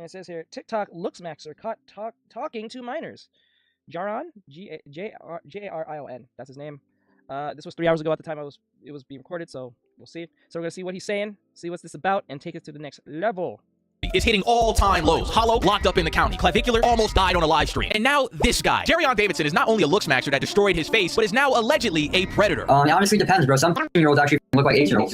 And it says here, TikTok Looksmaxxer caught talking to minors. Jaron, J-A-R-I-O-N. That's his name. This was 3 hours ago at the time it was being recorded, so we'll see. So we're gonna see what he's saying, see what's this about, and take it to the next level. Is hitting all-time lows. Hollow, locked up in the county. Clavicular, almost died on a live stream. And now this guy. Jerrion Davidson is not only a Looksmaxxer that destroyed his face, but is now allegedly a predator. It honestly depends, bro. Some 15-year-olds actually look like 8-year-olds.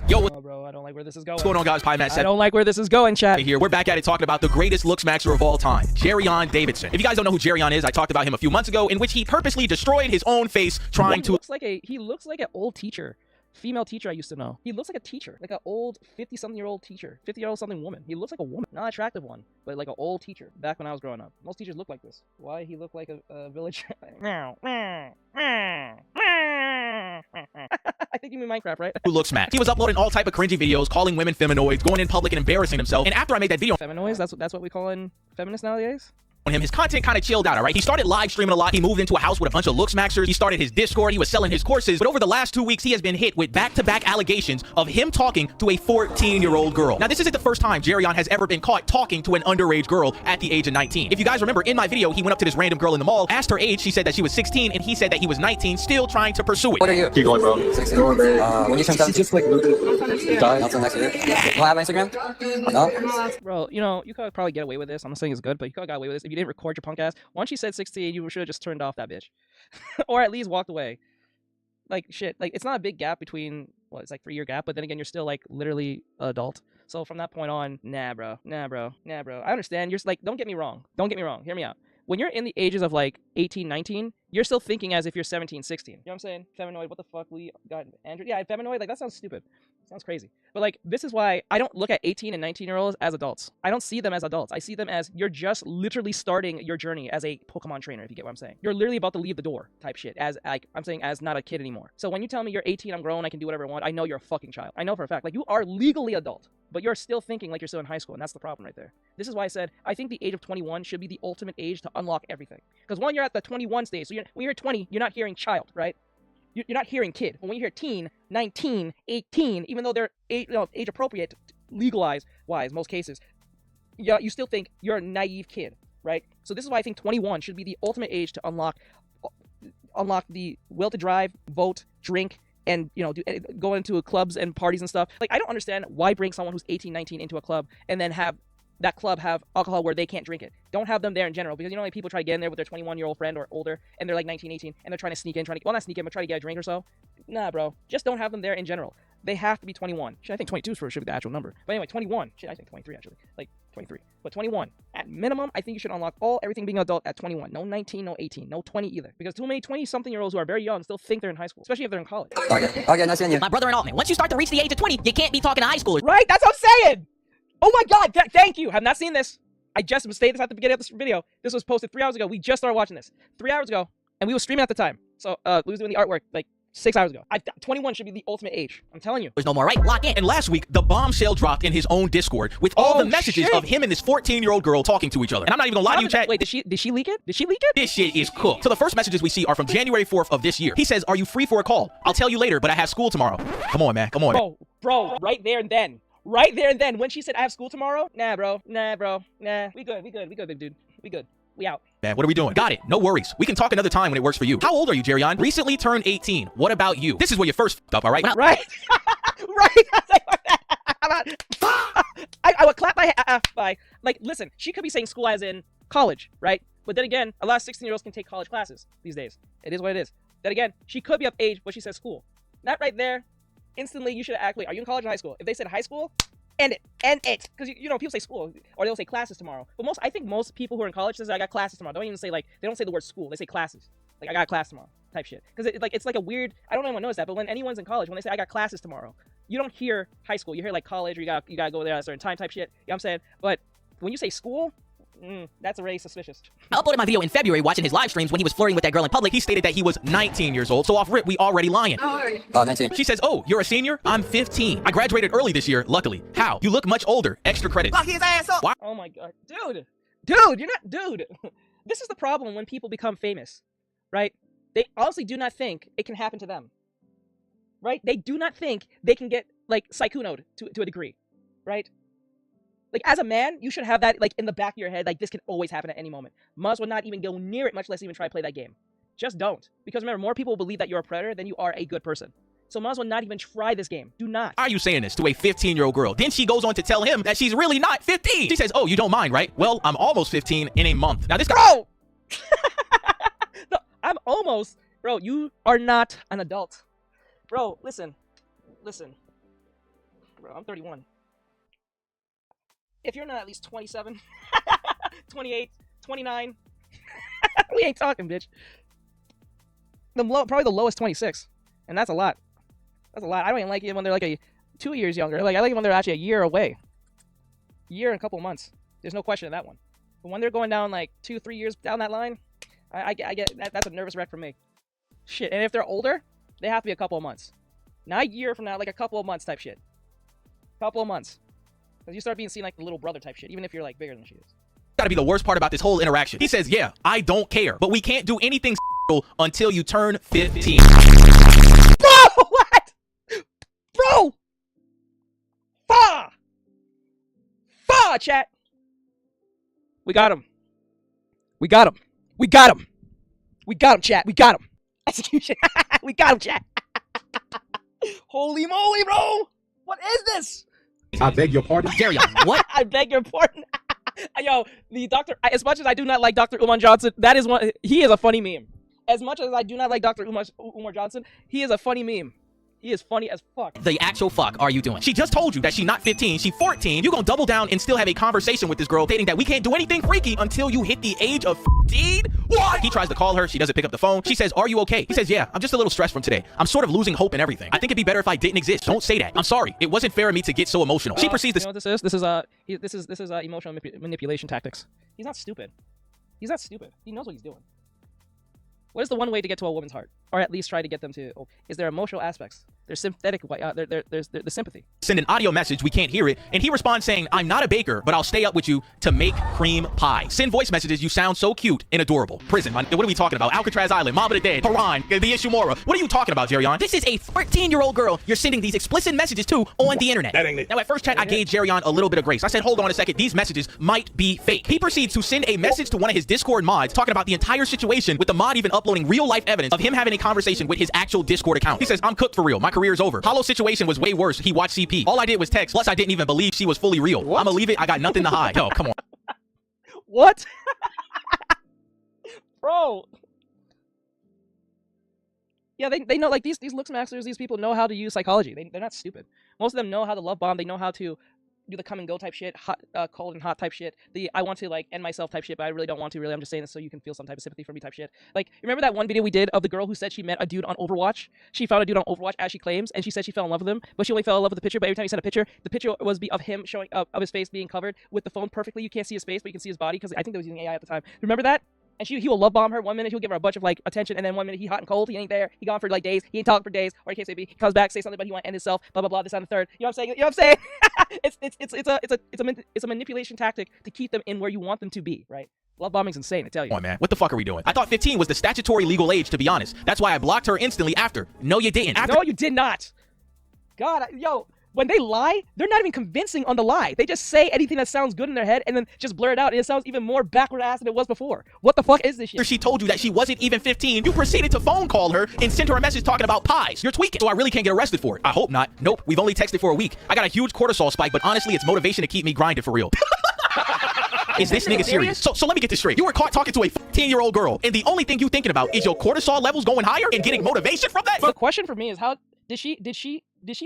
Yo, Oh, bro, I don't like where this is going. what's going on, guys? Pie Matt I don't like where this is going, chat. here. We're back at it talking about the greatest Looksmaxxer of all time, Jerrion Davidson. If you guys don't know who Jerrion is, I talked about him a few months ago, in which he purposely destroyed his own face trying to... He looks like an old teacher. Female teacher I used to know. He looks like a teacher, like an old 50-something-year-old teacher, 50-year-old something woman. He looks like a woman, not an attractive one, but like an old teacher. Back when I was growing up, most teachers look like this. Why he look like a village? I think you mean Minecraft, right? Who Looksmaxxed. He was uploading all type of cringy videos, calling women feminoids, going in public and embarrassing himself. And after I made that video, Feminoids. That's what we call in feminists nowadays. on him, his content kind of chilled out, all right? He started live streaming a lot. He moved into a house with a bunch of Looksmaxxers. He started his Discord. He was selling his courses. But over the last 2 weeks, he has been hit with back-to-back allegations of him talking to a 14-year-old girl. Now, this isn't the first time Jerrion has ever been caught talking to an underage girl at the age of 19. If you guys remember, in my video, he went up to this random girl in the mall, asked her age. She said that she was 16, and he said that he was 19, still trying to pursue it. What are you? Keep going, bro. 16. When you turn 17, Just like die. until next year. Do I have Instagram? No? Bro, you could probably get away with this. I'm not saying it's good, but you could have got away with this if you didn't record your punk ass. Once you said 16, you should have just turned off that bitch. Or at least walked away. Like, shit. Like, it's not a big gap between, well, it's like 3-year gap, but then again, you're still, like, literally an adult. So from that point on, nah, bro. I understand. You're, like, don't get me wrong. Hear me out. When you're in the ages of, like, 18, 19, you're still thinking as if you're 17, 16. You know what I'm saying? Feminoid, what the fuck? We got Andrew. Yeah, feminoid, like, that sounds stupid. Sounds crazy. But, like, this is why I don't look at 18 and 19-year-olds as adults. I don't see them as adults. I see them as you're just literally starting your journey as a Pokemon trainer, if you get what I'm saying. You're literally about to leave the door type shit, as, like, I'm saying as not a kid anymore. So when you tell me you're 18, I'm grown, I can do whatever I want, I know you're a fucking child. I know for a fact. Like, you are legally adult, but you're still thinking like you're still in high school, and that's the problem right there. This is why I said I think the age of 21 should be the ultimate age to unlock everything. Because when you're at the 21 stage, so when you're 20, you're not hearing child, right? You're not hearing kid. But when you hear teen, 19, 18, even though they're age appropriate, legalized wise, most cases, you still think you're a naive kid, right? So this is why I think 21 should be the ultimate age to unlock the will to drive, vote, drink, and go into clubs and parties and stuff. Like, I don't understand why bring someone who's 18, 19 into a club and then have that club have alcohol where they can't drink it. Don't have them there in general, because like people try to get in there with their 21-year-old friend or older, and they're like 19, 18, and they're trying to sneak in, well, not sneak in, but try to get a drink or so. Nah, bro. Just don't have them there in general. They have to be 21. Shit, I think 22 should be the actual number. But anyway, 21. Shit, I think 23 actually. Like 23. But 21. At minimum, I think you should unlock everything being adult at 21. No 19, no 18, no 20 either. Because too many 20-something-year-olds who are very young still think they're in high school, especially if they're in college. Okay, nice seeing you. My brother and all, man. Once you start to reach the age of 20, you can't be talking to high schoolers. Right? That's what I'm saying! Oh my god! Thank you! Have not seen this. I just stated this at the beginning of this video. This was posted 3 hours ago. We just started watching this 3 hours ago, and we were streaming at the time. So we was doing the artwork like 6 hours ago. 21 should be the ultimate age. I'm telling you. There's no more, right? Lock in. And last week, the bombshell dropped in his own Discord with all the messages of him and this 14-year-old girl talking to each other. And I'm not even gonna lie to you, chat. Wait, did she leak it? Did she leak it? This shit is cooked. So the first messages we see are from January 4th of this year. He says, "Are you free for a call? I'll tell you later, but I have school tomorrow." Come on, man. Come on. Bro, right there and then. Right there and then, when she said, "I have school tomorrow," nah, bro. We good, big dude. We good. We out. Man, what are we doing? Got it. No worries. We can talk another time when it works for you. How old are you, Jerrion? Recently turned 18. What about you? This is where you first f***ed up, all right? Right. Right. I would clap my bye. Like, listen, she could be saying school as in college, right? But then again, a lot of 16-year-olds can take college classes these days. It is what it is. Then again, she could be of age, but she says school. That right there, instantly you should act like, are you in college or high school? If they said high school, end it. Because people say school, or they'll say classes tomorrow. But I think most people who are in college says I got classes tomorrow. They don't even say they don't say the word school. They say classes. Like, I got class tomorrow type shit. Because it's like a weird, I don't know if anyone knows that, but when anyone's in college, when they say I got classes tomorrow, you don't hear high school. You hear like college, or you gotta go there at a certain time type shit. You know what I'm saying? But when you say school, that's already suspicious. I uploaded my video in February watching his live streams when he was flirting with that girl in public. He stated that he was 19 years old, so off rip, we already lying. 19. She says, "Oh, you're a senior? I'm 15. I graduated early this year, luckily. How? You look much older. Extra credit." Lock his ass up. Why? Oh my god. Dude, you're not, dude. This is the problem when people become famous, right? They honestly do not think it can happen to them, right? They do not think they can get, like, Saikuno'd to a degree, right? Like, as a man, you should have that, like, in the back of your head, like, this can always happen at any moment. Must will not even go near it, much less even try to play that game. Just don't. Because remember, more people believe that you're a predator than you are a good person. So might as well not even try this game. Do not. Why are you saying this to a 15-year-old girl? Then she goes on to tell him that she's really not 15. She says, oh, you don't mind, right? Well, I'm almost 15 in a month. Now this guy— Bro! No, I'm almost... Bro, you are not an adult. Bro, listen. Listen. Bro, I'm 31. If you're not at least 27, 28, 29, we ain't talking, bitch. Probably the lowest 26, and that's a lot. That's a lot. I don't even like it when they're like 2 years younger. Like, I like it when they're actually a year away. Year and a couple months. There's no question of that one. But when they're going down like 2-3 years down that line, I get that. That's a nervous wreck for me. Shit. And if they're older, they have to be a couple of months. Not a year from now, like a couple of months type shit. Couple of months. Because you start being seen like the little brother type shit, even if you're like bigger than she is. gotta be the worst part about this whole interaction. He says, yeah, I don't care, but we can't do anything until you turn 15. Bro, what? Bro! Fa, chat. We got him. We got him. We got him. We got him, chat. We got him. Execution. We got him, chat. Holy moly, bro. What is this? I beg your pardon? Jerion, what? I beg your pardon. Yo, the doctor, as much as I do not like Dr. Umar Johnson, that is one, he is a funny meme. As much as I do not like Dr. Umar Johnson, he is a funny meme. He is funny as fuck. The actual fuck are you doing? She just told you that she's not 15, she's 14. You gonna double down and still have a conversation with this girl stating that we can't do anything freaky until you hit the age of 15? What? He tries to call her, she doesn't pick up the phone. She says, are you okay? He says, yeah, I'm just a little stressed from today. I'm sort of losing hope and everything. I think it'd be better if I didn't exist. Don't say that. I'm sorry. It wasn't fair of me to get so emotional. She proceeds to— you know what this is? This is emotional manipulation tactics. He's not stupid. He's not stupid. He knows what he's doing. What is the one way to get to a woman's heart? Or at least try to get them to... Oh, is there emotional aspects? There's sympathetic... there's the sympathy. Send an audio message, we can't hear it, and he responds saying, I'm not a baker, but I'll stay up with you to make cream pie. Send voice messages, you sound so cute and adorable. Prison, what are we talking about? Alcatraz Island, Mom of the Dead, Haran, the Ishimura. What are you talking about, Jerion? This is a 13-year-old girl you're sending these explicit messages to on the internet. That ain't it. Now, at first chat, I gave Jerion a little bit of grace. I said, hold on a second, these messages might be fake. He proceeds to send a message to one of his Discord mods talking about the entire situation, with the mod even uploading real-life evidence of him having a conversation with his actual Discord account. He says, I'm cooked for real. My career's over. Hollow situation was way worse. He watched CP. All I did was text. Plus, I didn't even believe she was fully real. What? I'ma leave it. I got nothing to hide. Yo, come on. What? Bro. Yeah, they know, like, these Looksmaxxers, these people know how to use psychology. They're not stupid. Most of them know how to love bomb. They know how to do the come and go type shit, hot, cold and hot type shit, the I want to like end myself type shit, but I really don't want to, really. I'm just saying this so you can feel some type of sympathy for me type shit. Like, remember that one video we did of the girl who said she met a dude on Overwatch? She found a dude on Overwatch, as she claims, and she said she fell in love with him, but she only fell in love with the picture. But every time he sent a picture, the picture was of him showing up, of his face being covered with the phone perfectly. You can't see his face, but you can see his body, because I think they was using AI at the time. Remember that? And he will love bomb her. 1 minute he'll give her a bunch of like attention, and then 1 minute he hot and cold. He ain't there. He gone for like days. He ain't talking for days, or he can't say. He comes back, say something, but he want to end himself. Blah blah blah. This and the third. You know what I'm saying? You know what I'm saying? It's a manipulation tactic to keep them in where you want them to be. Right? Love bombing's insane. I tell you. Come on, man. What the fuck are we doing? I thought 15 was the statutory legal age, to be honest. That's why I blocked her instantly after. No, you didn't. No, you did not. God, yo. When they lie, they're not even convincing on the lie. They just say anything that sounds good in their head and then just blur it out, and it sounds even more backward ass than it was before. What the fuck is this shit? After she told you that she wasn't even 15, you proceeded to phone call her and send her a message talking about pies. You're tweaking. So I really can't get arrested for it. I hope not. Nope. We've only texted for a week. I got a huge cortisol spike, but honestly, it's motivation to keep me grinding for real. Is this nigga serious? So let me get this straight. You were caught talking to a 15-year-old girl, and the only thing you thinking about is your cortisol levels going higher and getting motivation from that? The question for me is, how did she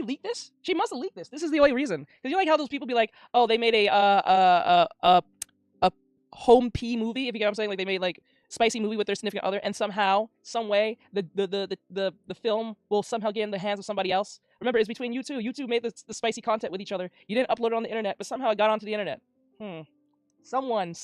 leak this? She must have leaked this. This is the only reason. Because you know, like how those people be like, oh, they made a home pee movie, if you get what I'm saying. Like, they made like spicy movie with their significant other, and somehow, some way, the film will somehow get in the hands of somebody else. Remember, it's between you two. You two made the spicy content with each other. You didn't upload it on the internet, but somehow it got onto the internet. Someone. Dude,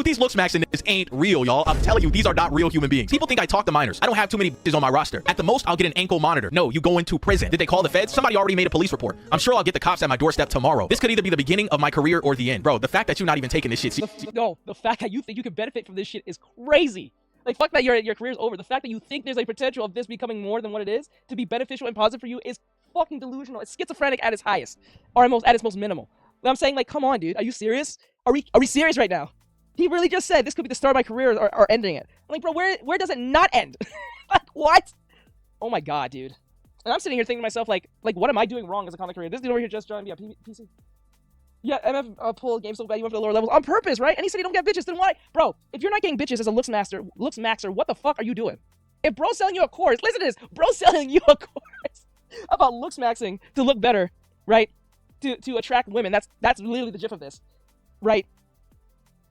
these Looksmaxxing niggas ain't real, y'all. I'm telling you, these are not real human beings. People think I talk to minors. I don't have too many bitches on my roster. At the most, I'll get an ankle monitor. No, you go into prison. Did they call the feds? Somebody already made a police report. I'm sure I'll get the cops at my doorstep tomorrow. This could either be the beginning of my career or the end. Bro, the fact that you're not even taking this shit No, the fact that you think you can benefit from this shit is crazy. Like, fuck that your career's over. The fact that you think there's a potential of this becoming more than what it is, to be beneficial and positive for you, is fucking delusional. It's schizophrenic at its highest, or at its most minimal. I'm saying, like, come on, dude. Are you serious? Are we serious right now? He really just said this could be the start of my career or ending it. I'm like, bro, where does it not end? Like, what? Oh my god, dude. And I'm sitting here thinking to myself, like, what am I doing wrong as a content creator? This dude over here just trying to be a PC. Yeah, MF pull game so bad you went to the lower levels on purpose, right? And he said he don't get bitches. Then why? Bro, if you're not getting bitches as a Looksmaxxer, what the fuck are you doing? If bro's selling you a course, listen to this. Bro's selling you a course about Looksmaxxing to look better, right? To attract women. That's literally the gist of this, right?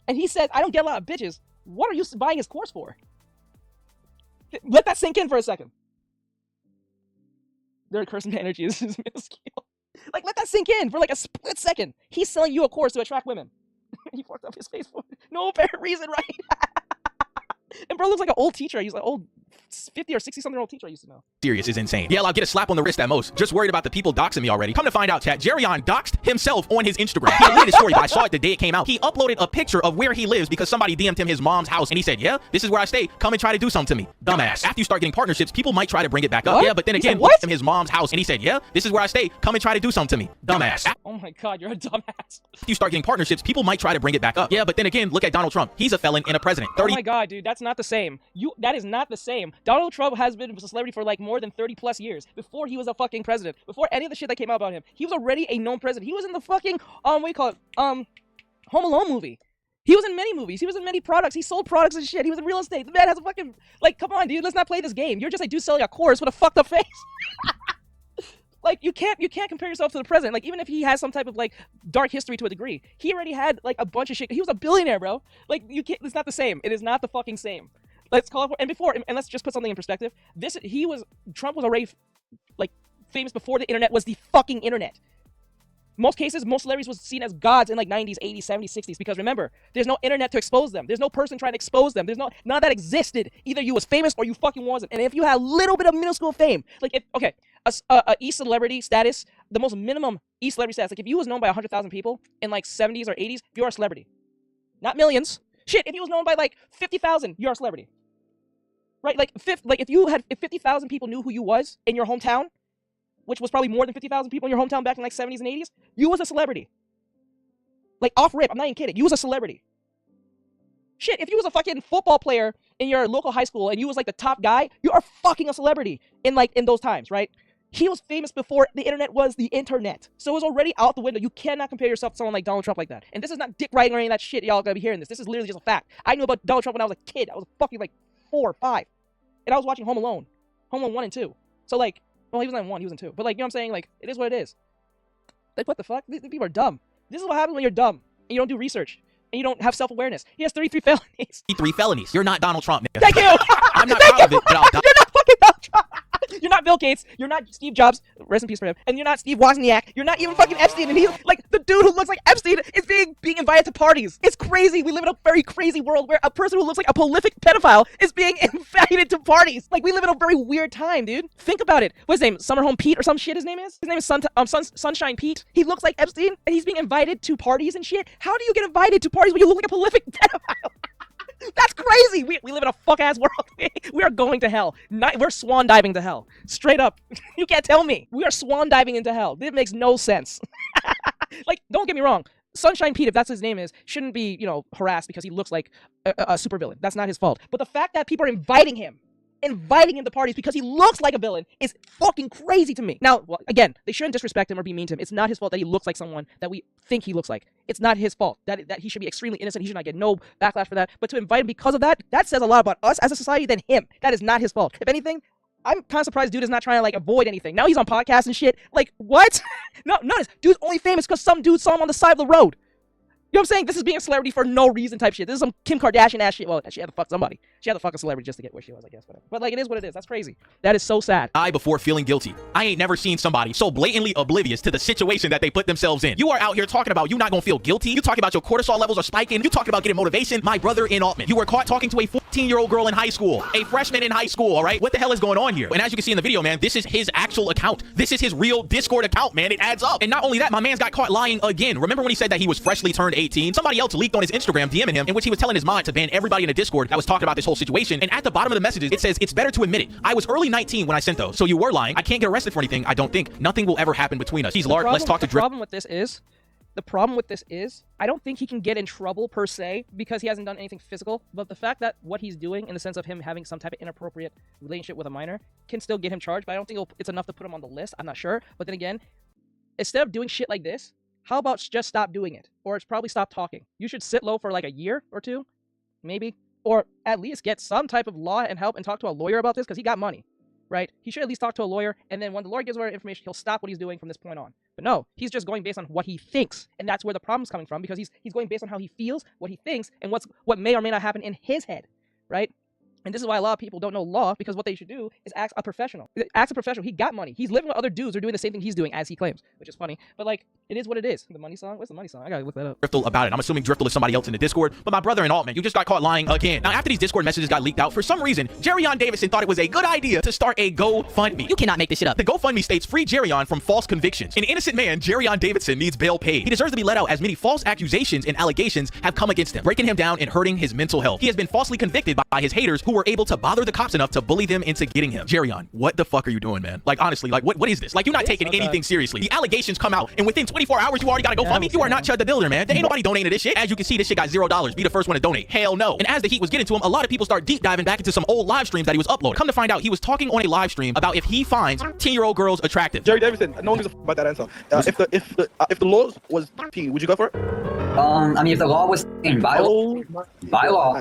And he said, I don't get a lot of bitches. What are you buying his course for? Let that sink in for a second. Their charisma energy is minuscule. Like, let that sink in for like a split second. He's selling you a course to attract women. He fucked up his face for no apparent reason, right? And bro looks like an old teacher. He's like old 50 or 60-something-year-old teacher I used to know. Serious is insane. Yeah, I'll get a slap on the wrist at most. Just worried about the people doxing me already. Come to find out, chat, Jerryon doxed himself on his Instagram. He deleted his story, but I saw it the day it came out. He uploaded a picture of where he lives because somebody DM'd him his mom's house, and he said, yeah, this is where I stay. Come and try to do something to me. Dumbass. After you start getting partnerships, people might try to bring it back up. What? Yeah, but then again, what? him his mom's house, and he said, yeah, this is where I stay. Come and try to do something to me. Dumbass. Oh my god, you're a dumbass. After you start getting partnerships, people might try to bring it back up. Yeah, but then again, look at Donald Trump. He's a felon and a president. Oh my god, dude, that's not the same. That is not the same. Donald Trump has been a celebrity for like more than 30 plus years. Before he was a fucking president. Before any of the shit that came out about him. He was already a known president. He was in the fucking, what do you call it? Home Alone movie. He was in many movies. He was in many products. He sold products and shit. He was in real estate. The man has a fucking, like, come on, dude, let's not play this game. You're just a dude selling a course with a fucked up face. Like, you can't compare yourself to the president. Like, even if he has some type of, like, dark history to a degree, he already had, like, a bunch of shit. He was a billionaire, bro. Like, you can't, it's not the same. It is not the fucking same. Let's call it, and let's just put something in perspective. Trump was already, like, famous before the internet was the fucking internet. Most cases, most celebrities was seen as gods in, like, 90s, 80s, 70s, 60s, because remember, there's no internet to expose them. There's no person trying to expose them. None of that existed. Either you was famous or you fucking wasn't. And if you had a little bit of minuscule fame, like, a E-celebrity status, the most minimum E-celebrity status, like, if you was known by 100,000 people in, like, 70s or 80s, you're a celebrity. Not millions. Shit, if you was known by, like, 50,000, you're a celebrity. Right? Like, if 50,000 people knew who you was in your hometown, which was probably more than 50,000 people in your hometown back in, like, 70s and 80s, you was a celebrity. Like, off rip, I'm not even kidding. You was a celebrity. Shit, if you was a fucking football player in your local high school and you was, like, the top guy, you are fucking a celebrity in those times, right? He was famous before the internet was the internet. So it was already out the window. You cannot compare yourself to someone like Donald Trump like that. And this is not dick riding or any of that shit. Y'all gotta be hearing this. This is literally just a fact. I knew about Donald Trump when I was a kid. I was fucking like 4 or 5. And I was watching Home Alone. Home Alone 1 and 2. So like, well, he was not in 1, he was in 2. But like, you know what I'm saying? Like, it is what it is. Like, what the fuck? These people are dumb. This is what happens when you're dumb. And you don't do research. And you don't have self-awareness. He has 33 felonies. 33 felonies. You're not Donald Trump, nigga. Thank you! I'm not proud of it, but I'll die. You're not fucking Donald Trump! You're not Bill Gates. You're not Steve Jobs. Rest in peace for him. And you're not Steve Wozniak. You're not even fucking Epstein. And he's like, the dude who looks like Epstein is being invited to parties. It's crazy. We live in a very crazy world where a person who looks like a prolific pedophile is being invited to parties. Like, we live in a very weird time, dude. Think about it. What's his name? Summerhome Pete or some shit his name is? His name is Sunshine Pete. He looks like Epstein and he's being invited to parties and shit. How do you get invited to parties when you look like a prolific pedophile? That's crazy. We live in a fuck-ass world. We are going to hell. We're swan diving to hell. Straight up. You can't tell me. We are swan diving into hell. This makes no sense. Like, don't get me wrong. Sunshine Pete, if that's his name is, shouldn't be, harassed because he looks like a supervillain. That's not his fault. But the fact that people are inviting him to parties because he looks like a villain is fucking crazy to me. Now, well, again, they shouldn't disrespect him or be mean to him. It's not his fault that he looks like someone that we think he looks like. It's not his fault. That he should be extremely innocent. He should not get no backlash for that. But to invite him because of that says a lot about us as a society than him. That is not his fault. If anything, I'm kind of surprised dude is not trying to, like, avoid anything. Now he's on podcasts and shit. Like, what? No, notice, dude's only famous because some dude saw him on the side of the road. You know what I'm saying? This is being a celebrity for no reason type shit. This is some Kim Kardashian ass shit. Well, she had to fuck somebody. She had to fuck a celebrity just to get where she was, I guess. But like, it is what it is. That's crazy. That is so sad. I before feeling guilty. I ain't never seen somebody so blatantly oblivious to the situation that they put themselves in. You are out here talking about you not gonna feel guilty. You talking about your cortisol levels are spiking. You talking about getting motivation. My brother in Altman. You were caught talking to a 14-year-old girl in high school, a freshman in high school, all right? What the hell is going on here? And as you can see in the video, man, this is his actual account. This is his real Discord account, man. It adds up. And not only that, my man's got caught lying again. Remember when he said that he was freshly turned 18? Somebody else leaked on his Instagram DMing him, in which he was telling his mod to ban everybody in the Discord that was talking about this whole situation. And at the bottom of the messages, it says, it's better to admit it. I was early 19 when I sent those. So you were lying. I can't get arrested for anything. I don't think. Nothing will ever happen between us. He's Lard. Let's talk to Drift. The problem with this is, I don't think he can get in trouble per se because he hasn't done anything physical, but the fact that what he's doing in the sense of him having some type of inappropriate relationship with a minor can still get him charged, but I don't think it's enough to put him on the list. I'm not sure. But then again, instead of doing shit like this, how about just stop doing it? Or it's probably stop talking. You should sit low for like a year or two, maybe, or at least get some type of law and help and talk to a lawyer about this because he got money, right? He should at least talk to a lawyer, and then when the lawyer gives more information, he'll stop what he's doing from this point on. But no, he's just going based on what he thinks, and that's where the problem's coming from, because he's going based on how he feels, what he thinks, and what may or may not happen in his head, right? And this is why a lot of people don't know law, because what they should do is ask a professional. Ask a professional. He got money. He's living with other dudes who are doing the same thing he's doing, as he claims, which is funny. But, like, it is what it is. The money song? What's the money song? I gotta look that up. Driftle about it. I'm assuming Driftle is somebody else in the Discord, but my brother and all, man, you just got caught lying again. Now, after these Discord messages got leaked out, for some reason, Jerryon Davidson thought it was a good idea to start a GoFundMe. You cannot make this shit up. The GoFundMe states, free Jerryon from false convictions. An innocent man, Jerryon Davidson, needs bail paid. He deserves to be let out as many false accusations and allegations have come against him, breaking him down and hurting his mental health. He has been falsely convicted by his haters who were able to bother the cops enough to bully them into getting him. Jerryon, what the fuck are you doing, man? Like, honestly, like, what is this? Like, you're not taking anything seriously. The allegations come out, and within 24 hours, you already got to GoFundMe. You are not Chud the Builder, man. There ain't nobody donating to this shit. As you can see, this shit got $0. Be the first one to donate. Hell no. And as the heat was getting to him, a lot of people start deep diving back into some old live streams that he was uploading. Come to find out, he was talking on a live stream about if he finds 10-year-old girls attractive. Jerry Davidson, no one gives a fuck about that answer. If the law was teen, would you go for it? I mean, if the law was in by law,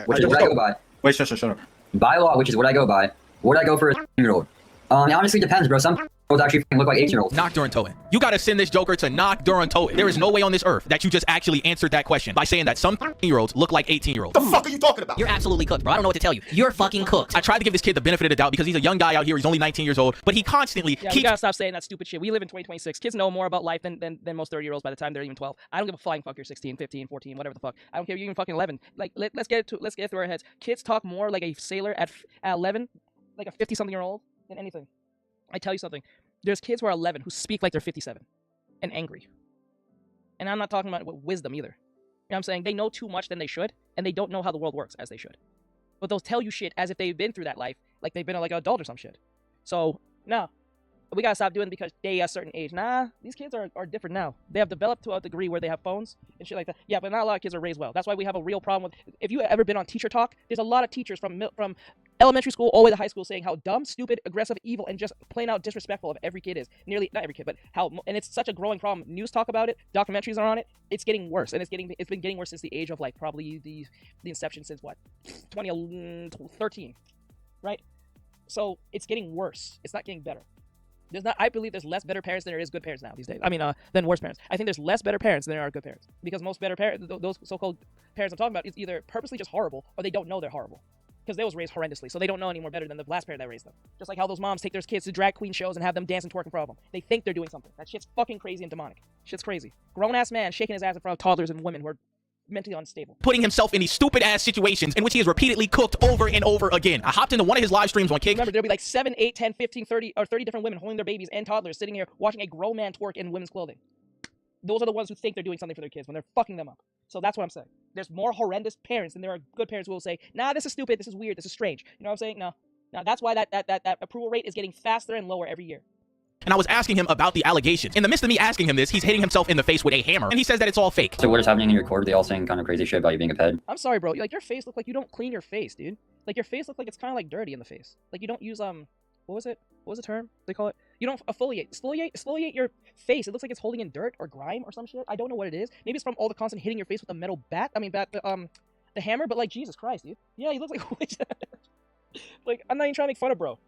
which is what I go by. Wait, shut up. By law, which is what I go by, would I go for a 10-year-old? It honestly depends, bro. Some girls actually look like 18-year-olds. Knock during towing. You gotta send this joker to knock during towing. There is no way on this earth that you just actually answered that question by saying that some 18-year-olds look like 18-year-olds. The fuck are you talking about? You're absolutely cooked, bro. I don't know what to tell you. You're fucking cooked. I tried to give this kid the benefit of the doubt because he's a young guy out here. He's only 19 years old, but he constantly we gotta stop saying that stupid shit. We live in 2026. Kids know more about life than most 30-year-olds by the time they're even 12. I don't give a flying fuck. You're 16, 15, 14, whatever the fuck. I don't care. You're even fucking 11. Like, let's get it through our heads. Kids talk more like a sailor at 11, like a 50-something-year-old, than anything. I tell you something. There's kids who are 11 who speak like they're 57 and angry. And I'm not talking about wisdom either. You know what I'm saying? They know too much than they should, and they don't know how the world works as they should. But they'll tell you shit as if they've been through that life, like they've been like an adult or some shit. So, no. We gotta stop doing it because they are a certain age. Nah, these kids are different now. They have developed to a degree where they have phones and shit like that. Yeah, but not a lot of kids are raised well. That's why we have a real problem with... If you ever been on Teacher Talk, there's a lot of teachers from elementary school all the way to high school saying how dumb, stupid, aggressive, evil, and just plain out disrespectful of every kid is. Nearly, not every kid, but how... And it's such a growing problem. News talk about it. Documentaries are on it. It's getting worse. And it's been getting worse since the age of, like, probably the inception since, what? 2013. Right? So, it's getting worse. It's not getting better. I believe there's less better parents than there is good parents now these days. I mean, than worse parents. I think there's less better parents than there are good parents. Because most better parents, those so-called parents I'm talking about, is either purposely just horrible or they don't know they're horrible. Because they was raised horrendously, so they don't know any more better than the last parent that raised them. Just like how those moms take their kids to drag queen shows and have them dance and twerk in front of them. They think they're doing something. That shit's fucking crazy and demonic. Shit's crazy. Grown-ass man shaking his ass in front of toddlers and women who are mentally unstable. Putting himself in these stupid-ass situations in which he is repeatedly cooked over and over again. I hopped into one of his live streams on Kick. Remember, there'll be like 7, 8, 10, 15, 30, or 30 different women holding their babies and toddlers sitting here watching a grown man twerk in women's clothing. Those are the ones who think they're doing something for their kids when they're fucking them up. So that's what I'm saying. There's more horrendous parents than there are good parents who will say, nah, this is stupid, this is weird, this is strange. You know what I'm saying? No. Now, that's why that approval rate is getting faster and lower every year. And I was asking him about the allegations. In the midst of me asking him this, he's hitting himself in the face with a hammer, and he says that it's all fake. So what is happening in your court? They all saying kind of crazy shit about you being a ped? I'm sorry, bro. Like, your face look like you don't clean your face, dude. Like, your face look like it's kind of like dirty in the face. Like, you don't use, what was it? What was the term they call it? You don't exfoliate your face. It looks like it's holding in dirt or grime or some shit. I don't know what it is. Maybe it's from all the constant hitting your face with a metal bat. The hammer, but like, Jesus Christ, dude. Yeah, he looks like... Like, I'm not even trying to make fun of bro.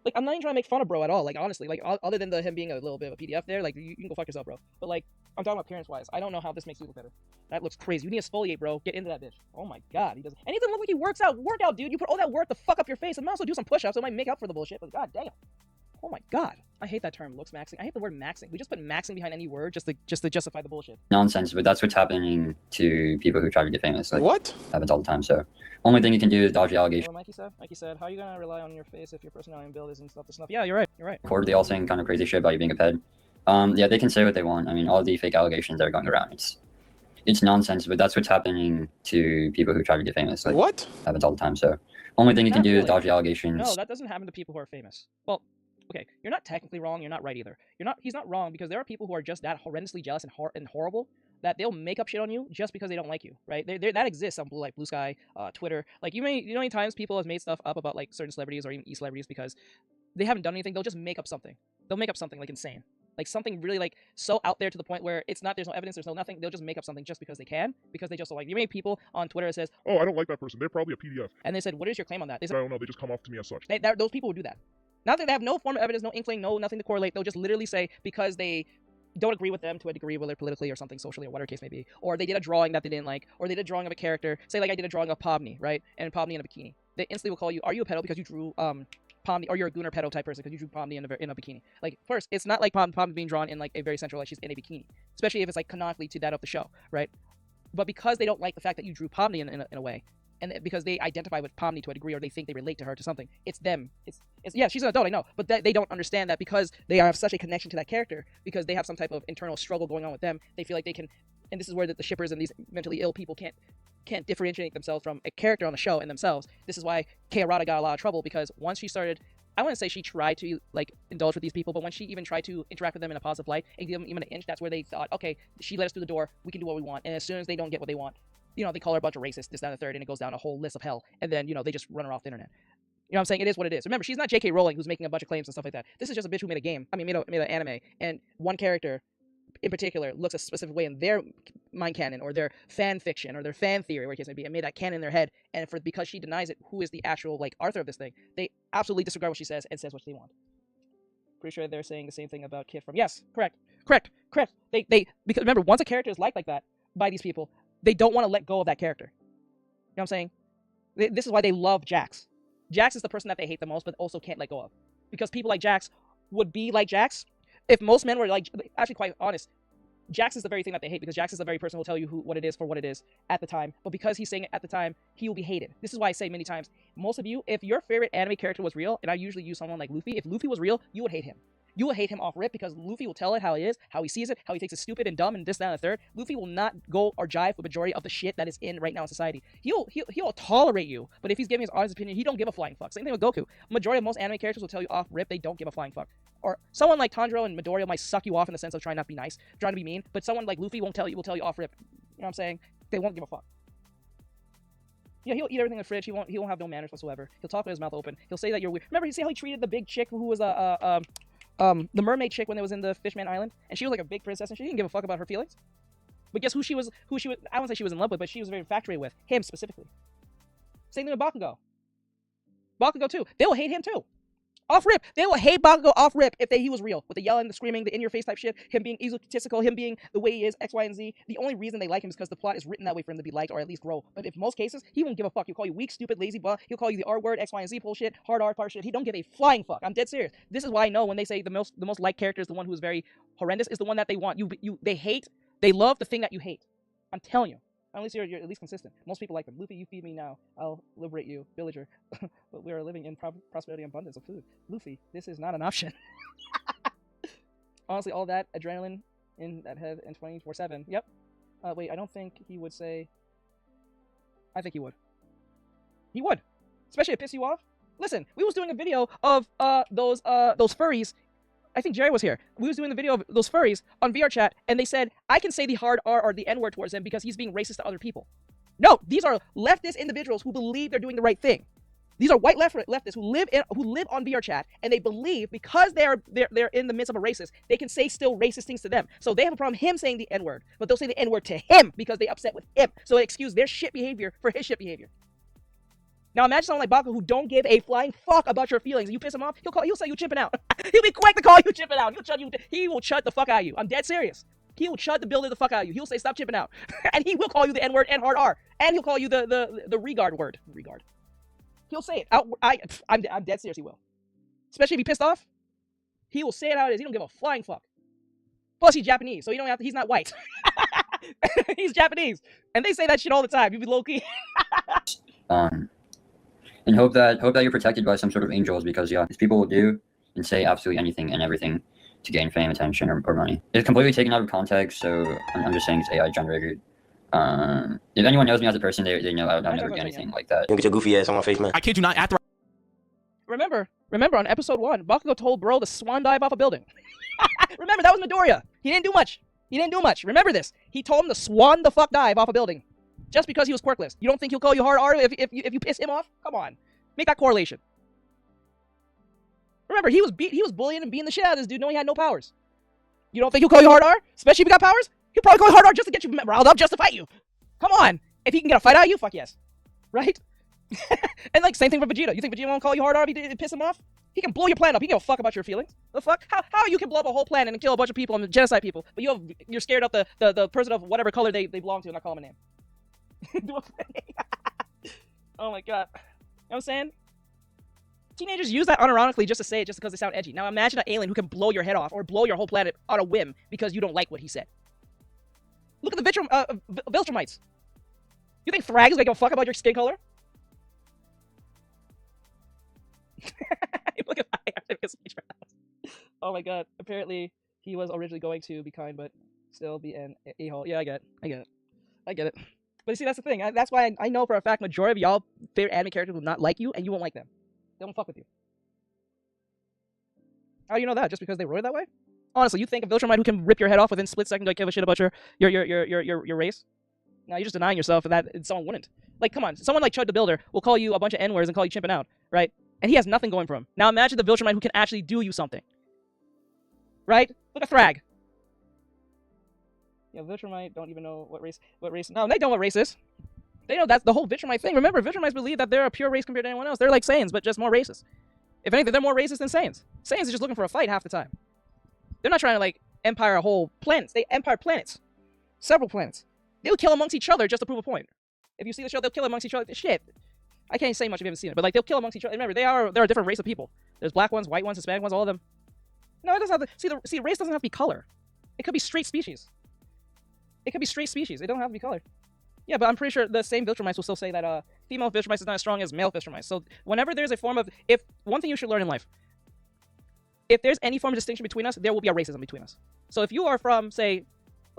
Like, I'm not even trying to make fun of bro at all. Like, honestly, like, other than him being a little bit of a PDF there, like, you can go fuck yourself, bro. But, like, I'm talking about appearance-wise. I don't know how this makes you look better. That looks crazy. You need to exfoliate, bro. Get into that bitch. Oh, my God. He doesn't. And he doesn't look like he works out. Work out, dude. You put all that work to fuck up your face and also do some push-ups. It might make up for the bullshit, but god damn. Oh my god. I hate that term, looksmaxxing. I hate the word maxing. We just put maxing behind any word just to justify the bullshit. Nonsense, but that's what's happening to people who try to get famous. Like, What? happens all the time. So, only thing you can do is dodge the allegation. What Mikey said, how are you gonna rely on your face if your personality and build isn't stuff to snuff? Yeah, you're right. Record, they all saying kind of crazy shit about you being a ped. Yeah, they can say what they want. I mean, all the fake allegations that are going around, it's nonsense, but that's what's happening to people who try to get famous. Like, What? happens all the time. So, only thing you can Not do is really. dodge the allegations. No, that doesn't happen to people who are famous. Well, okay, you're not technically wrong. You're not right either. He's not wrong because there are people who are just that horrendously jealous and horrible that they'll make up shit on you just because they don't like you, right? That exists on Blue Sky, Twitter. Like you know how many times people have made stuff up about like certain celebrities or even e-celebrities because they haven't done anything. They'll just make up something. They'll make up something like insane. Like something really like so out there to the point where it's not, there's no evidence, there's no nothing. They'll just make up something just because they can, because they just don't like. You know how many people on Twitter that says, oh, I don't like that person. They're probably a PDF. and they said, what is your claim on that? They I said, don't know. They just come off to me as such. those people would do that. Not that they have no form of evidence, no inkling, nothing to correlate. They'll just literally say because they don't agree with them to a degree, whether politically or something socially or whatever case may be, or they did a drawing that they didn't like, or they did a drawing of a character. Say like I did a drawing of Pomni, right? And Pomni in a bikini. They instantly will call you, are you a pedo because you drew Pomni, or you're a gooner pedo type person because you drew Pomni in a bikini. Like first, it's not like Pomni being drawn in like a very central, like she's in a bikini, especially if it's like canonically to that of the show, right? But because they don't like the fact that you drew Pomni in a way, and because they identify with Pomni to a degree, or they think they relate to her to something, it's them. It's yeah, she's an adult, I know, but they don't understand that because they have such a connection to that character, because they have some type of internal struggle going on with them. They feel like they can, and this is where the shippers and these mentally ill people can't differentiate themselves from a character on the show and themselves. This is why Kay Arata got a lot of trouble, because once she started, I wouldn't say she tried to like indulge with these people, but when she even tried to interact with them in a positive light and give them even an inch, that's where they thought, okay, she let us through the door, we can do what we want. And as soon as they don't get what they want, you know, they call her a bunch of racists, this, that, and the third, and it goes down a whole list of hell. And then, you know, they just run her off the internet. You know what I'm saying? It is what it is. Remember, she's not J.K. Rowling who's making a bunch of claims and stuff like that. This is just a bitch who made a game. I mean, made an anime. And one character in particular looks a specific way in their mind canon, or their fan fiction, or their fan theory, where it case may be, and made that canon in their head. And because she denies it, who is the actual like author of this thing, they absolutely disregard what she says and says what they want. Pretty sure they're saying the same thing about Kit from. Yes, correct. They because remember, once a character is liked like that by these people, they don't want to let go of that character. You know what I'm saying? This is why they love Jax. Jax is the person that they hate the most, but also can't let go of. Because people like Jax would be like Jax if most men were like, actually quite honest, Jax is the very thing that they hate, because Jax is the very person who will tell you what it is for what it is at the time. But because he's saying it at the time, he will be hated. This is why I say many times, most of you, if your favorite anime character was real, and I usually use someone like Luffy, if Luffy was real, you would hate him. You will hate him off rip, because Luffy will tell it how it is, how he sees it, how he thinks it's stupid and dumb and this, that, and the third. Luffy will not go or jive with majority of the shit that is in right now in society. He'll tolerate you, but if he's giving his honest opinion, he don't give a flying fuck. Same thing with Goku. Majority of most anime characters will tell you off rip, they don't give a flying fuck. Or someone like Tanjiro and Midoriya might suck you off in the sense of trying not to be nice, trying to be mean, but someone like Luffy will tell you off rip. You know what I'm saying? They won't give a fuck. Yeah, he'll eat everything in the fridge. He won't have no manners whatsoever. He'll talk with his mouth open. He'll say that you're weird. Remember, you see how he treated the big chick who was the mermaid chick when they was in the Fishman Island, and she was like a big princess, and she didn't give a fuck about her feelings. But guess who she was? I won't say she was in love with, but she was very infatuated with him specifically. Same thing with Bakugo. Bakugo too. They will hate him too. Off rip. They will hate Bakugo off rip if he was real. With the yelling, the screaming, the in-your-face type shit, him being egotistical, him being the way he is, X, Y, and Z. The only reason they like him is because the plot is written that way for him to be liked or at least grow. But in most cases, he won't give a fuck. He'll call you weak, stupid, lazy, blah. He'll call you the R word, X, Y, and Z bullshit, hard R part shit. He don't give a flying fuck. I'm dead serious. This is why I know when they say the most liked character is the one who is very horrendous, is the one that they want. They love the thing that you hate. I'm telling you. At least you're at least consistent. Most people like them. Luffy, you feed me now. I'll liberate you. Villager. But we are living in prosperity and abundance of food. Luffy, this is not an option. Honestly, all that adrenaline in that head and 24/7. Yep. Wait, I don't think he would say... I think he would. He would. Especially if it pisses you off. Listen, we was doing a video of those furries. I think Jerry was here. We was doing the video of those furries on VR chat, and they said, I can say the hard R or the N-word towards him because he's being racist to other people. No, these are leftist individuals who believe they're doing the right thing. These are white leftists who live on VR chat, and they believe because they're in the midst of a racist, they can say still racist things to them. So they have a problem him saying the N-word, but they'll say the N-word to him because they upset with him. So they excuse their shit behavior for his shit behavior. Now imagine someone like Bakugo who don't give a flying fuck about your feelings. You piss him off, he'll say you chipping out. He'll be quick to call you chipping out. He will chud the fuck out of you. I'm dead serious. He will chud the builder the fuck out of you. He'll say stop chipping out. And he will call you the N-word and hard R. And he'll call you the regard word. Regard. He'll say it. I'm dead serious, he will. Especially if he pissed off. He will say it how it is. He don't give a flying fuck. Plus, he's Japanese, so you don't have to, he's not white. He's Japanese. And they say that shit all the time. You be low-key. And hope that you're protected by some sort of angels, because yeah, these people will do and say absolutely anything and everything to gain fame, attention, or money. It's completely taken out of context, so I'm just saying it's AI generated. If anyone knows me as a person, they know I'll never do anything like that. You get your goofy ass on my face, man. I kid you not, after Remember on episode 1, Bakugo told Bro to swan dive off a building. Remember, that was Midoriya. He didn't do much. Remember this. He told him to swan the fuck dive off a building. Just because he was quirkless. You don't think he'll call you hard R if you piss him off? Come on. Make that correlation. Remember, he was bullying and beating the shit out of this dude knowing he had no powers. You don't think he'll call you hard R? Especially if you got powers? He'll probably call you hard R just to get you riled up, just to fight you. Come on. If he can get a fight out of you, fuck yes. Right? And like, same thing for Vegeta. You think Vegeta won't call you hard R if you piss him off? He can blow your planet up. He can give a fuck about your feelings. The fuck? How you can blow up a whole planet and kill a bunch of people and genocide people, but you're scared of the person of whatever color they belong to and not call him a name. Oh my god. You know what I'm saying? Teenagers use that unironically just to say it just because they sound edgy. Now imagine an alien who can blow your head off or blow your whole planet on a whim because you don't like what he said. Look at the Viltrumites. You think Thrag is gonna give a fuck about your skin color? Look at my oh my god. Apparently he was originally going to be kind but still be an a-hole. Yeah, I get it. But you see, that's the thing. That's why I know for a fact majority of y'all favorite anime characters will not like you and you won't like them. They won't fuck with you. How do you know that? Just because they wrote it that way? Honestly, you think a Viltrumite who can rip your head off within a split second don't give a shit about your race? No, you're just denying yourself that someone wouldn't. Like, come on. Someone like Chud the Builder will call you a bunch of N-words and call you chimping out, right? And he has nothing going for him. Now imagine the Viltrumite who can actually do you something. Right? Look at Thrag. Yeah, Viltrumite don't even know what race. No, they don't know what race is. They know that's the whole Viltrumite thing. Remember, Viltrumites believe that they're a pure race compared to anyone else. They're like Saiyans, but just more racist. If anything, they're more racist than Saiyans. Saiyans are just looking for a fight half the time. They're not trying to, like, empire a whole planet. They empire planets. Several planets. They'll kill amongst each other just to prove a point. If you see the show, they'll kill amongst each other. Shit. I can't say much if you haven't seen it, but, like, they'll kill amongst each other. Remember, they're a different race of people. There's black ones, white ones, Hispanic ones, all of them. No, it doesn't have to... See, race doesn't have to be color. It could be straight species. It don't have to be colored. Yeah, but I'm pretty sure the same Viltrumites will still say that female Viltrumites is not as strong as male Viltrumites. So whenever there's a form of... One thing you should learn in life, if there's any form of distinction between us, there will be a racism between us. So if you are from, say...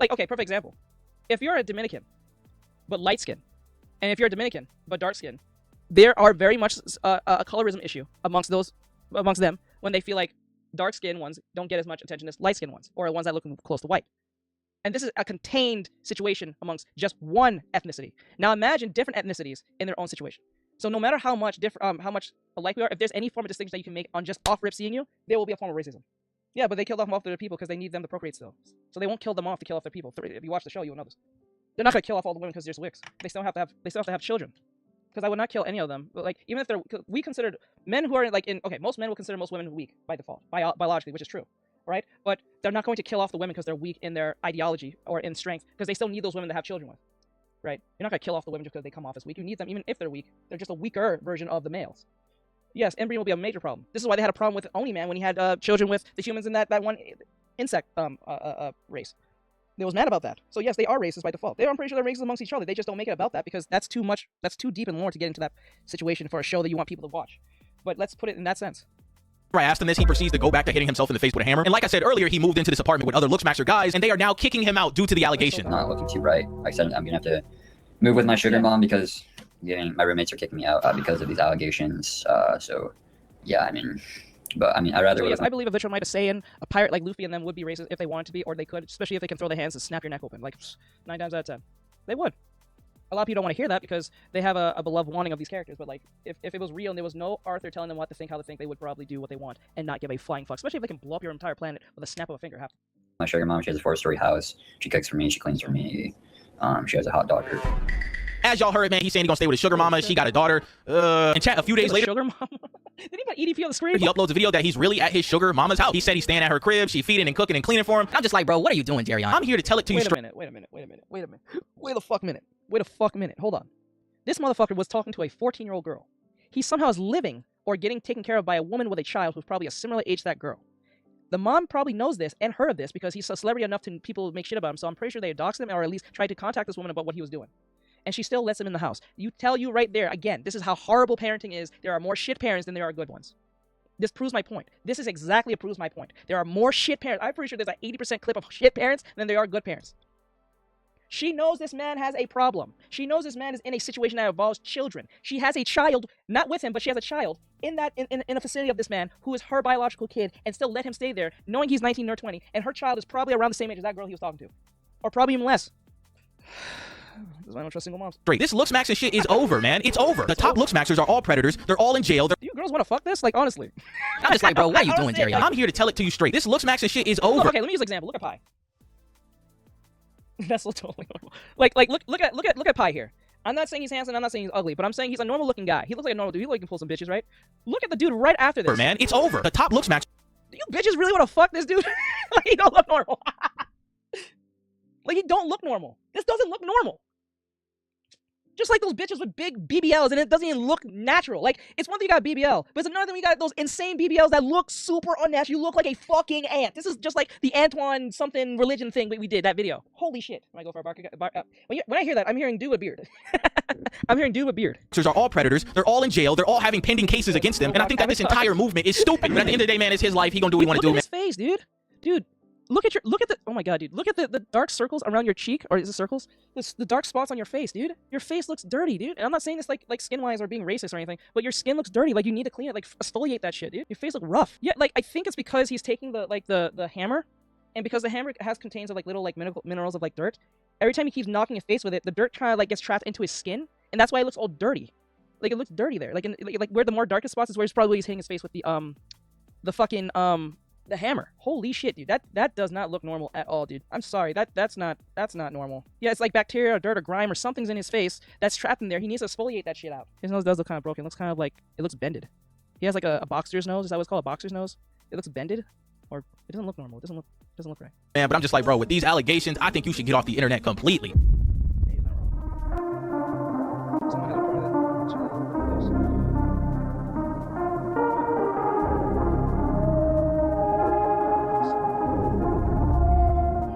Like, okay, perfect example. If you're a Dominican, but light-skinned, and if you're a Dominican, but dark-skinned, there are very much a colorism issue amongst them when they feel like dark-skinned ones don't get as much attention as light-skinned ones, or ones that look close to white. And this is a contained situation amongst just one ethnicity. Now imagine different ethnicities in their own situation. So no matter how much alike we are, if there's any form of distinction that you can make on just off-rip seeing you, there will be a form of racism. Yeah, but they killed off their people because they need them to procreate still. So they won't kill them off to kill off their people. If you watch the show, you will know this. They're not gonna kill off all the women because there's wicks. They still have to have children. Because I would not kill any of them. But like, even if we considered men who are like most men will consider most women weak by default, biologically, which is true. Right? But they're not going to kill off the women because they're weak in their ideology or in strength, because they still need those women to have children with. Right? You're not going to kill off the women just because they come off as weak. You need them even if they're weak. They're just a weaker version of the males. Yes, inbreeding will be a major problem. This is why they had a problem with Oni Man when he had children with the humans in that one insect race. They was mad about that. So yes, they are racist by default. I'm pretty sure they're racist amongst each other. They just don't make it about that because that's too much. That's too deep in lore to get into that situation for a show that you want people to watch. But let's put it in that sense. I asked him this, he proceeds to go back to hitting himself in the face with a hammer. And like I said earlier, he moved into this apartment with other Looksmaxxer guys, and they are now kicking him out due to the allegation. I'm not looking too bright. Like I said, I'm gonna have to move with my sugar mom because my roommates are kicking me out because of these allegations. So yeah, I'd rather. So yes, I believe a Viltrumite, a Saiyan, a pirate like Luffy, and them would be racist if they wanted to be, or they could, especially if they can throw their hands and snap your neck open. Like 9 times out of 10, they would. A lot of people don't want to hear that because they have a beloved wanting of these characters. But like, if it was real and there was no Arthur telling them what to think, how to think, they would probably do what they want and not give a flying fuck. Especially if they can blow up your entire planet with a snap of a finger. My sugar mom, she has a 4-story house. She cooks for me. She cleans for me. She has a hot daughter. As y'all heard, man, he's saying he's gonna stay with his sugar mama. She got a daughter. In chat, a few days later, sugar mama? Did he put EDP on the screen? He uploads a video that he's really at his sugar mama's house. He said he's staying at her crib. She feeding and cooking and cleaning for him. I'm just like, bro, what are you doing, Darion? I'm here to tell it to you straight. Wait a minute. Wait a fuck minute. Hold on. This motherfucker was talking to a 14-year-old girl. He somehow is living or getting taken care of by a woman with a child who's probably a similar age to that girl. The mom probably knows this and heard of this because he's a celebrity enough to people make shit about him. So I'm pretty sure they doxed him or at least tried to contact this woman about what he was doing. And she still lets him in the house. You right there, again, this is how horrible parenting is. There are more shit parents than there are good ones. This proves my point. This is exactly proves my point. There are more shit parents. I'm pretty sure there's an 80% clip of shit parents than there are good parents. She knows this man has a problem. She knows this man is in a situation that involves children. She has a child, not with him, but she has a child in a facility of this man who is her biological kid and still let him stay there knowing he's 19 or 20 and her child is probably around the same age as that girl he was talking to. Or probably even less. This is why I don't trust single moms. This Looksmaxxing shit is over, man. It's over. The top Looksmaxxers are all predators. They're all in jail. Do you girls want to fuck this? Like, honestly. I'm just like, bro, what are you doing, Jerry? I'm here to tell it to you straight. This Looksmaxxing shit is over. Look, okay, let me use an example. Look at Pi. That's totally normal. Like, look at Pi here. I'm not saying he's handsome. I'm not saying he's ugly, but I'm saying he's a normal looking guy. He looks like a normal dude. He looks like he can pull some bitches, right? Look at the dude right after this. Man, it's over. The top Looksmaxxers. Do you bitches really want to fuck this dude? Like, he don't look normal. Like, he don't look normal. This doesn't look normal. Just like those bitches with big BBLs, and it doesn't even look natural. Like, it's one thing you got BBL, but it's another thing you got those insane BBLs that look super unnatural. You look like a fucking ant. This is just like the Antoine something religion thing we did, that video. Holy shit. When I go for a when I hear that, I'm hearing dude with beard. I'm hearing dude with beard. Are all predators. They're all in jail. They're all having pending cases against them. And I think that this entire movement is stupid. But at the end of the day, man, it's his life. He gonna do what he want to do, man. Look at his face, dude. Dude. Look at the, oh my god, dude. Look at the dark circles around your cheek, or is it circles? The dark spots on your face, dude. Your face looks dirty, dude. And I'm not saying this like skin-wise or being racist or anything, but your skin looks dirty. Like, you need to clean it, like exfoliate that shit, dude. Your face look rough. Yeah, like, I think it's because he's taking the hammer, and because the hammer contains of like little like minerals of like dirt, every time he keeps knocking his face with it, the dirt kind of like gets trapped into his skin, and that's why it looks all dirty. Like, it looks dirty there. Like, like where the more darkest spots is where he's hitting his face with the fucking the hammer. Holy shit, dude. That does not look normal at all, dude. I'm sorry. That's not normal. Yeah, it's like bacteria or dirt or grime or something's in his face that's trapped in there. He needs to exfoliate that shit out. His nose does look kind of broken. It looks kind of like, it looks bended. He has like a boxer's nose. Is that what's called, a boxer's nose? It looks bended, or it doesn't look normal. It doesn't look right. Man, but I'm just like, bro, with these allegations, I think you should get off the internet completely.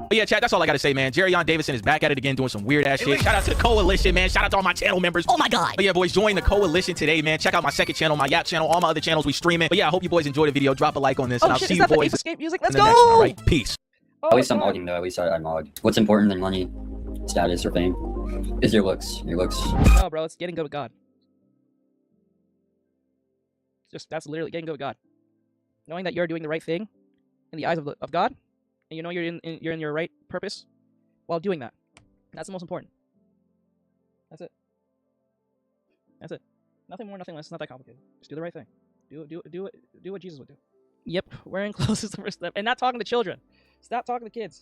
But yeah, chat, that's all I gotta say, man. Jerryon Davison is back at it again, doing some weird ass shit. Shout out to the coalition, man. Shout out to all my channel members. Oh my god. But yeah, boys, join the coalition today, man. Check out my second channel, my Yap channel, all my other channels we streaming. But yeah, I hope you boys enjoyed the video. Drop a like on this, and I'll see you boys escape music. Let's in the go. next one. All right, peace. At least I'm modding though. At least I mod. What's important than money, status, or fame is your looks. Your looks. Oh, bro, it's getting good with God. That's literally getting good with God. Knowing that you're doing the right thing in the eyes of God, and you know you're in your right purpose while doing that. That's the most important. That's it. That's it. Nothing more, nothing less. It's not that complicated. Just do the right thing. Do what Jesus would do. Yep, wearing clothes is the first step, and not talking to children. Stop talking to kids.